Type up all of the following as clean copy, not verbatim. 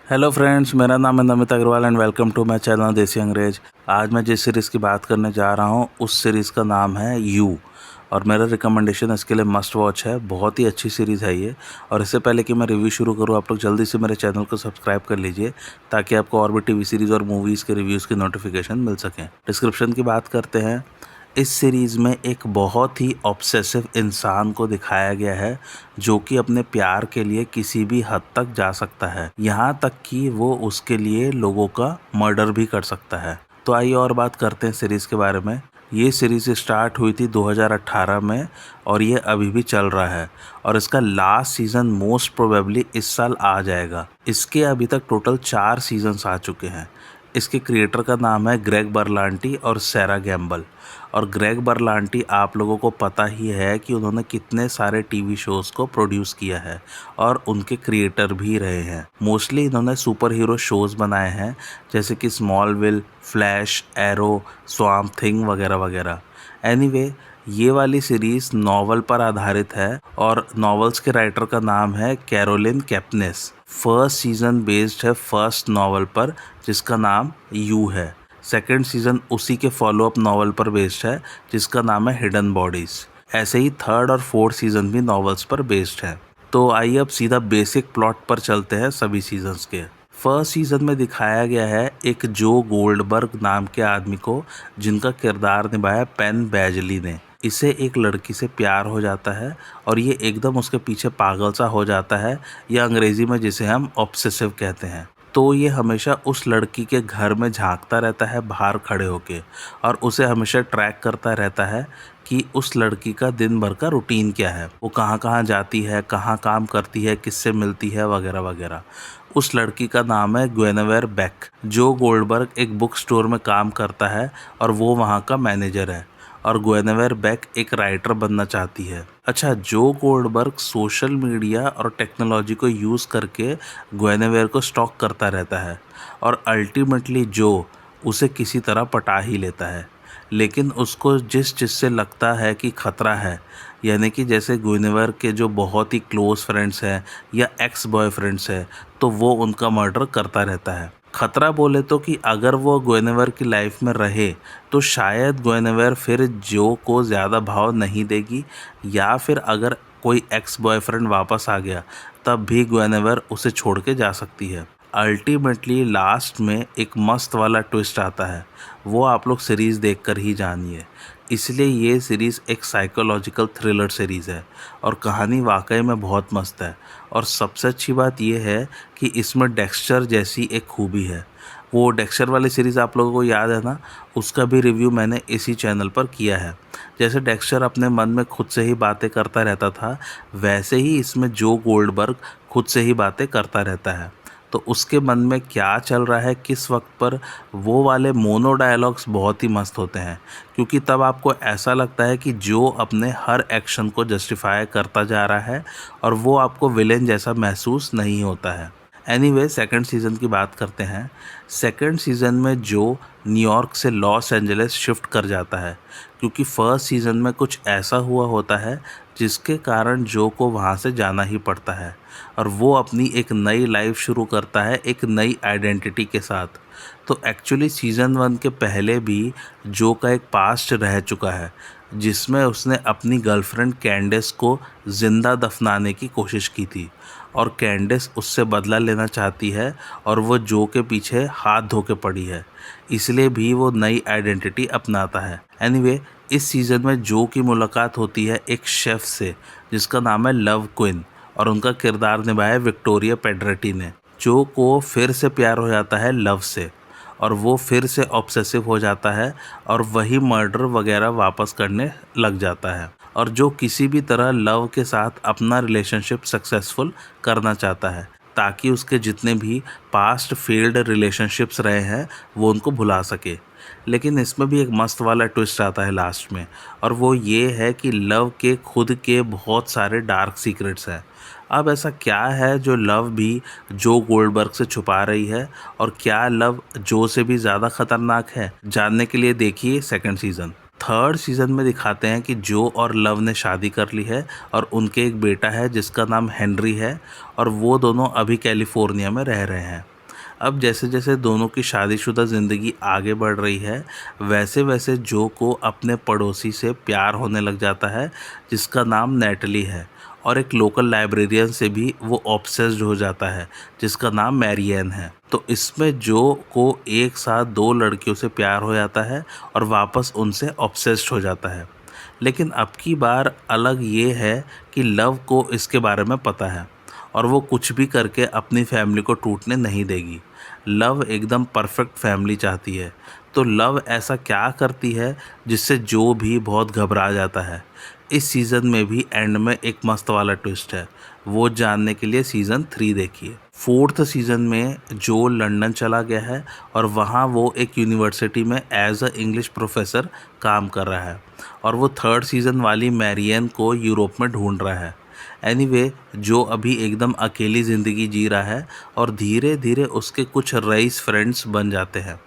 Hello friends, मेरा नाम है Namit Agarwal and welcome to my channel Desi Angrez. आज मैं जिस सीरीज़ की बात करने जा रहा हूँ उस सीरीज़ का नाम है यू और मेरा रिकमेंडेशन इसके लिए मस्ट वॉच है। बहुत ही अच्छी सीरीज़ है ये। और इससे पहले कि मैं रिव्यू शुरू करूँ, आप लोग जल्दी से मेरे चैनल को सब्सक्राइब कर लीजिए ताकि आपको और भी टीवी सीरीज़ और मूवीज़ के रिव्यूज़ की नोटिफिकेशन मिल सकें। डिस्क्रिप्शन की बात करते हैं। इस सीरीज़ में एक बहुत ही ऑब्सेसिव इंसान को दिखाया गया है जो कि अपने प्यार के लिए किसी भी हद तक जा सकता है, यहाँ तक कि वो उसके लिए लोगों का मर्डर भी कर सकता है। तो आइए और बात करते हैं सीरीज़ के बारे में। ये सीरीज़ स्टार्ट हुई थी 2018 में और ये अभी भी चल रहा है और इसका लास्ट सीज़न मोस्ट प्रोबेबली इस साल आ जाएगा। इसके अभी तक टोटल 4 सीजन्स आ चुके हैं। इसके क्रिएटर का नाम है ग्रेग बर्लांटी और सैरा गैम्बल। और ग्रेग बर्लांटी आप लोगों को पता ही है कि उन्होंने कितने सारे टीवी शोज़ को प्रोड्यूस किया है और उनके क्रिएटर भी रहे हैं। मोस्टली इन्होंने सुपर हीरो शोज़ बनाए हैं जैसे कि स्मॉलविल, फ्लैश, एरो, स्वाम्प थिंग वगैरह वगैरह। एनीवे, ये वाली सीरीज़ नॉवल पर आधारित है और नॉवेल्स के राइटर का नाम है कैरोलिन कैपनेस। फर्स्ट सीज़न बेस्ड है फर्स्ट नॉवल पर जिसका नाम यू है। सेकंड सीज़न उसी के फॉलोअप नॉवल पर बेस्ड है जिसका नाम है हिडन बॉडीज़। ऐसे ही थर्ड और फोर्थ सीज़न भी नॉवेल्स पर बेस्ड है। तो आइए अब सीधा बेसिक प्लॉट पर चलते हैं सभी सीजन्स के। फर्स्ट सीज़न में दिखाया गया है एक जो गोल्डबर्ग नाम के आदमी को, जिनका किरदार निभाया पेन बैजली ने। इसे एक लड़की से प्यार हो जाता है और ये एकदम उसके पीछे पागल सा हो जाता है, या अंग्रेज़ी में जिसे हम ऑब्सेसिव कहते हैं। तो ये हमेशा उस लड़की के घर में झांकता रहता है बाहर खड़े होके और उसे हमेशा ट्रैक करता रहता है कि उस लड़की का दिन भर का रूटीन क्या है, वो कहाँ कहाँ जाती है, कहाँ काम करती है, किससे मिलती है वगैरह वगैरह। उस लड़की का नाम है ग्वेनेवर बेक। जो गोल्डबर्ग एक बुक स्टोर में काम करता है और वो वहाँ का मैनेजर है और ग्वेनेवर बेक एक राइटर बनना चाहती है। अच्छा, जो गोल्डबर्ग सोशल मीडिया और टेक्नोलॉजी को यूज़ करके ग्वेनेवर को स्टॉक करता रहता है और अल्टीमेटली जो उसे किसी तरह पटा ही लेता है। लेकिन उसको जिस चीज़ से लगता है कि खतरा है, यानी कि जैसे ग्वेनेवर के जो बहुत ही क्लोज फ्रेंड्स हैं या एक्स बॉयफ्रेंड्स हैं, तो वो उनका मर्डर करता रहता है। खतरा बोले तो कि अगर वो ग्वेनेवर की लाइफ में रहे तो शायद ग्वेनेवर फिर जो को ज़्यादा भाव नहीं देगी, या फिर अगर कोई एक्स बॉयफ्रेंड वापस आ गया तब भी ग्वेनेवर उसे छोड़ के जा सकती है। अल्टीमेटली लास्ट में एक मस्त वाला ट्विस्ट आता है, वो आप लोग सीरीज़ देखकर ही जानिए। इसलिए ये सीरीज़ एक साइकोलॉजिकल थ्रिलर सीरीज़ है और कहानी वाकई में बहुत मस्त है। और सबसे अच्छी बात यह है कि इसमें डेक्स्टर जैसी एक खूबी है। वो डेक्स्टर वाली सीरीज़ आप लोगों को याद है ना, उसका भी रिव्यू मैंने इसी चैनल पर किया है। जैसे डेक्स्टर अपने मन में खुद से ही बातें करता रहता था, वैसे ही इसमें जो गोल्डबर्ग खुद से ही बातें करता रहता है। तो उसके मन में क्या चल रहा है किस वक्त पर, वो वाले मोनो डायलॉग्स बहुत ही मस्त होते हैं, क्योंकि तब आपको ऐसा लगता है कि जो अपने हर एक्शन को जस्टिफाई करता जा रहा है और वो आपको विलेन जैसा महसूस नहीं होता है। एनीवे, सेकंड सीज़न की बात करते हैं। सेकंड सीज़न में जो न्यूयॉर्क से लॉस एंजलिस शिफ्ट कर जाता है, क्योंकि फर्स्ट सीज़न में कुछ ऐसा हुआ होता है जिसके कारण जो को वहाँ से जाना ही पड़ता है और वो अपनी एक नई लाइफ शुरू करता है एक नई आइडेंटिटी के साथ। तो एक्चुअली सीज़न 1 के पहले भी जो का एक पास्ट रह चुका है जिसमें उसने अपनी गर्लफ्रेंड कैंडेस को ज़िंदा दफनाने की कोशिश की थी और कैंडेस उससे बदला लेना चाहती है और वो जो के पीछे हाथ धो के पड़ी है, इसलिए भी वो नई आइडेंटिटी अपनाता है। एनीवे, इस सीज़न में जो की मुलाकात होती है एक शेफ़ से जिसका नाम है लव क्विन और उनका किरदार निभाया विक्टोरिया पेड्रेटी ने। जो को फिर से प्यार हो जाता है लव से और वो फिर से ऑब्सेसिव हो जाता है और वही मर्डर वगैरह वापस करने लग जाता है और जो किसी भी तरह लव के साथ अपना रिलेशनशिप सक्सेसफुल करना चाहता है ताकि उसके जितने भी पास्ट फेल्ड रिलेशनशिप्स रहे हैं वो उनको भुला सके। लेकिन इसमें भी एक मस्त वाला ट्विस्ट आता है लास्ट में, और वो ये है कि लव के खुद के बहुत सारे डार्क सीक्रेट्स हैं। अब ऐसा क्या है जो लव भी जो गोल्डबर्ग से छुपा रही है और क्या लव जो से भी ज़्यादा खतरनाक है, जानने के लिए देखिए सेकंड सीज़न। थर्ड सीज़न में दिखाते हैं कि जो और लव ने शादी कर ली है और उनके एक बेटा है जिसका नाम हेनरी है और वो दोनों अभी कैलिफोर्निया में रह रहे हैं। अब जैसे जैसे दोनों की शादीशुदा ज़िंदगी आगे बढ़ रही है, वैसे वैसे जो को अपने पड़ोसी से प्यार होने लग जाता है जिसका नाम नेटली है, और एक लोकल लाइब्रेरियन से भी वो ऑब्सेस्ड हो जाता है जिसका नाम मैरियन है। तो इसमें जो को एक साथ दो लड़कियों से प्यार हो जाता है और वापस उनसे ऑब्सेस्ड हो जाता है। लेकिन अब की बार अलग ये है कि लव को इसके बारे में पता है और वो कुछ भी करके अपनी फैमिली को टूटने नहीं देगी। लव एकदम परफेक्ट फैमिली चाहती है। तो लव ऐसा क्या करती है जिससे जो भी बहुत घबरा जाता है। इस सीज़न में भी एंड में एक मस्त वाला ट्विस्ट है, वो जानने के लिए सीज़न 3 देखिए। 4th सीज़न में जो लंदन चला गया है और वहाँ वो एक यूनिवर्सिटी में एज अ इंग्लिश प्रोफेसर काम कर रहा है, और वो 3rd सीज़न वाली मैरियन को यूरोप में ढूंढ रहा है। एनीवे जो अभी एकदम अकेली ज़िंदगी जी रहा है और धीरे धीरे उसके कुछ रईस फ्रेंड्स बन जाते हैं।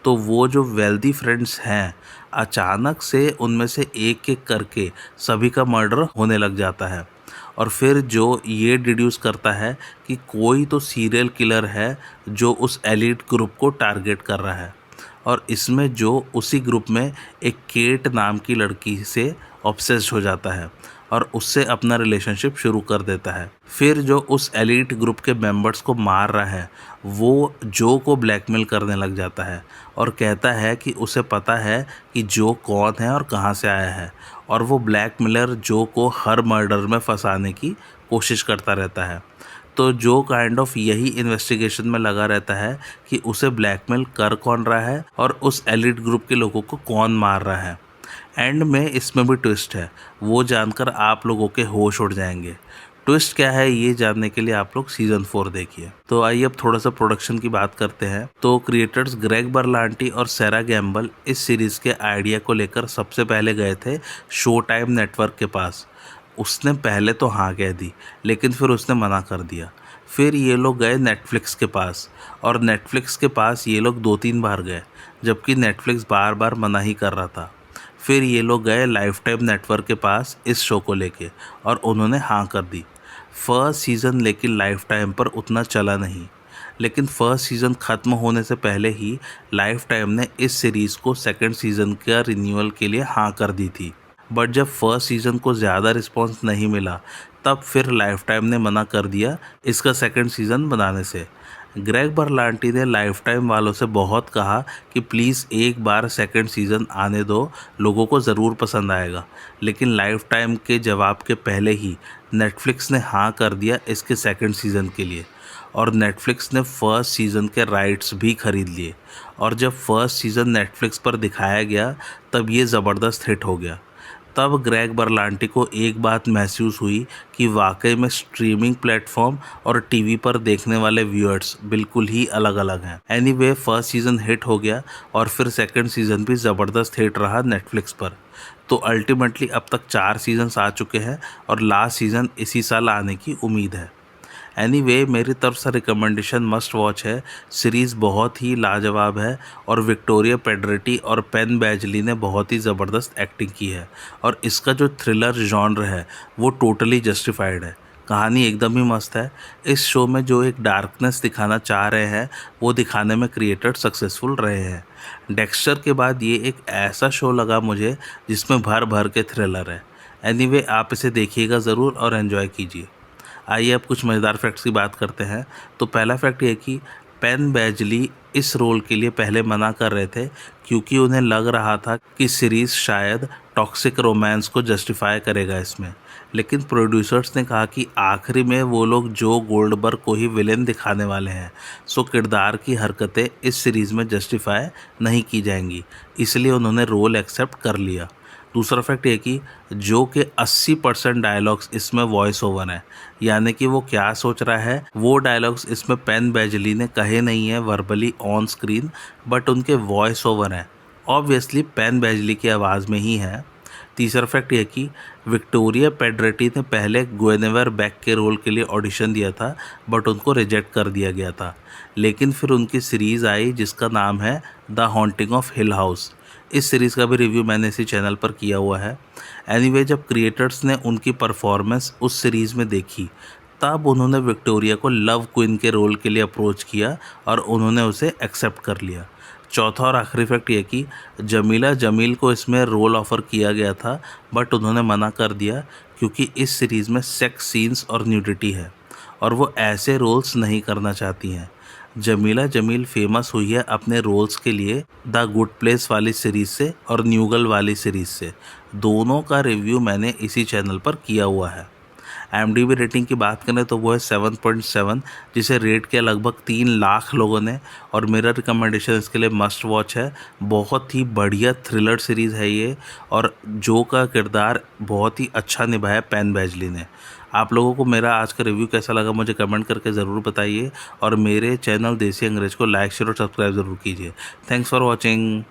तो वो जो वेल्दी फ्रेंड्स हैं, अचानक से उनमें से एक एक करके सभी का मर्डर होने लग जाता है, और फिर जो ये डिड्यूस करता है कि कोई तो सीरियल किलर है जो उस एलिट ग्रुप को टारगेट कर रहा है, और इसमें जो उसी ग्रुप में एक केट नाम की लड़की से ऑब्सेस्ड हो जाता है और उससे अपना रिलेशनशिप शुरू कर देता है। फिर जो उस एलिट ग्रुप के मेंबर्स को मार रहा है वो जो को ब्लैकमेल करने लग जाता है और कहता है कि उसे पता है कि जो कौन है और कहाँ से आया है, और वो ब्लैकमेलर जो को हर मर्डर में फंसाने की कोशिश करता रहता है। तो जो काइंड ऑफ यही इन्वेस्टिगेशन में लगा रहता है कि उसे ब्लैकमेल कर कौन रहा है और उस एलिट ग्रुप के लोगों को कौन मार रहा है। एंड में इसमें भी ट्विस्ट है, वो जानकर आप लोगों के होश उड़ जाएंगे। ट्विस्ट क्या है ये जानने के लिए आप लोग सीज़न 4 देखिए। तो आइए अब थोड़ा सा प्रोडक्शन की बात करते हैं। तो क्रिएटर्स ग्रेग बर्लांटी और सारा गैम्बल इस सीरीज़ के आइडिया को लेकर सबसे पहले गए थे शो टाइम नेटवर्क के पास। उसने पहले तो हाँ कह दी, लेकिन फिर उसने मना कर दिया। फिर ये लोग गए नेटफ्लिक्स के पास, और नेटफ्लिक्स के पास ये लोग 2-3 बार गए, जबकि नेटफ्लिक्स बार बार मना ही कर रहा था। फिर ये लोग गए लाइफ टाइम नेटवर्क के पास इस शो को लेके, और उन्होंने हाँ कर दी। फर्स्ट सीज़न लेकिन लाइफ टाइम पर उतना चला नहीं, लेकिन फर्स्ट सीज़न ख़त्म होने से पहले ही लाइफ टाइम ने इस सीरीज़ को सेकंड सीज़न का रिन्यूअल के लिए हाँ कर दी थी। बट जब फर्स्ट सीज़न को ज़्यादा रिस्पॉन्स नहीं मिला, तब फिर लाइफ टाइम ने मना कर दिया इसका सेकंड सीज़न बनाने से। ग्रेग बर्लांटी ने लाइफ टाइम वालों से बहुत कहा कि प्लीज़ एक बार सेकंड सीज़न आने दो, लोगों को ज़रूर पसंद आएगा, लेकिन लाइफ टाइम के जवाब के पहले ही नेटफ्लिक्स ने हाँ कर दिया इसके सेकंड सीज़न के लिए, और नेटफ्लिक्स ने फर्स्ट सीज़न के राइट्स भी खरीद लिए। और जब फर्स्ट सीज़न नेटफ्लिक्स पर दिखाया गया तब ये ज़बरदस्त हिट हो गया। तब ग्रेग बर्लांटी को एक बात महसूस हुई कि वाकई में स्ट्रीमिंग प्लेटफॉर्म और टीवी पर देखने वाले व्यूअर्स बिल्कुल ही अलग अलग हैं। एनीवे फर्स्ट सीज़न हिट हो गया और फिर सेकंड सीज़न भी ज़बरदस्त हिट रहा नेटफ्लिक्स पर। तो अल्टीमेटली अब तक 4 सीजन्स आ चुके हैं और लास्ट सीज़न इसी साल आने की उम्मीद है। एनीवे मेरी तरफ से रिकमेंडेशन मस्ट वॉच है। सीरीज़ बहुत ही लाजवाब है और विक्टोरिया पेड्रेटी और पेन बैजली ने बहुत ही ज़बरदस्त एक्टिंग की है, और इसका जो थ्रिलर जॉनर है वो टोटली जस्टिफाइड है। कहानी एकदम ही मस्त है। इस शो में जो एक डार्कनेस दिखाना चाह रहे हैं वो दिखाने में क्रिएटर सक्सेसफुल रहे हैं। डेक्स्टर के बाद ये एक ऐसा शो लगा मुझे जिसमें भर भर के थ्रिलर है। एनीवे आप इसे देखिएगा ज़रूर और एन्जॉय कीजिए। आइए अब कुछ मज़ेदार फैक्ट्स की बात करते हैं। तो पहला फैक्ट ये कि पेन बैजली इस रोल के लिए पहले मना कर रहे थे क्योंकि उन्हें लग रहा था कि सीरीज़ शायद टॉक्सिक रोमांस को जस्टिफाई करेगा इसमें, लेकिन प्रोड्यूसर्स ने कहा कि आखिरी में वो लोग जो गोल्डबर्ग को ही विलेन दिखाने वाले हैं, सो किरदार की हरकतें इस सीरीज़ में जस्टिफाई नहीं की जाएंगी, इसलिए उन्होंने रोल एक्सेप्ट कर लिया। दूसरा फैक्ट ये कि जो के 80% डायलॉग्स इसमें वॉइस ओवर हैं, यानी कि वो क्या सोच रहा है वो डायलॉग्स इसमें पेन बैजली ने कहे नहीं है वर्बली ऑन स्क्रीन, बट उनके वॉइस ओवर हैं, ऑब्वियसली पेन बैजली की आवाज़ में ही है। तीसरा फैक्ट ये कि विक्टोरिया पेड्रेटी ने पहले ग्वेनेवर बैक के रोल के लिए ऑडिशन दिया था, बट उनको रिजेक्ट कर दिया गया था। लेकिन फिर उनकी सीरीज़ आई जिसका नाम है the haunting of hill house. इस सीरीज़ का भी रिव्यू मैंने इसी चैनल पर किया हुआ है। एनीवे जब क्रिएटर्स ने उनकी परफॉर्मेंस उस सीरीज़ में देखी तब उन्होंने विक्टोरिया को लव क्वीन के रोल के लिए अप्रोच किया और उन्होंने उसे एक्सेप्ट कर लिया। चौथा और आखिरी फैक्ट ये कि जमीला जमील को इसमें रोल ऑफ़र किया गया था, बट उन्होंने मना कर दिया क्योंकि इस सीरीज़ में सेक्स सीन्स और न्यूडिटी है और वो ऐसे रोल्स नहीं करना चाहती हैं। जमीला जमील फेमस हुई है अपने रोल्स के लिए द गुड प्लेस वाली सीरीज़ से और न्यू गर्ल वाली सीरीज़ से। दोनों का रिव्यू मैंने इसी चैनल पर किया हुआ है। IMDb रेटिंग की बात करें तो वो है 7.7, जिसे रेट किया लगभग 3 लाख लोगों ने, और मेरा रिकमेंडेशन इसके लिए मस्ट वॉच है। बहुत ही बढ़िया थ्रिलर सीरीज़ है ये, और जो का किरदार बहुत ही अच्छा निभाया पेन बैजली ने। आप लोगों को मेरा आज का रिव्यू कैसा लगा मुझे कमेंट करके ज़रूर बताइए, और मेरे चैनल देसी अंग्रेज को लाइक शेयर और सब्सक्राइब ज़रूर कीजिए। Thanks for watching.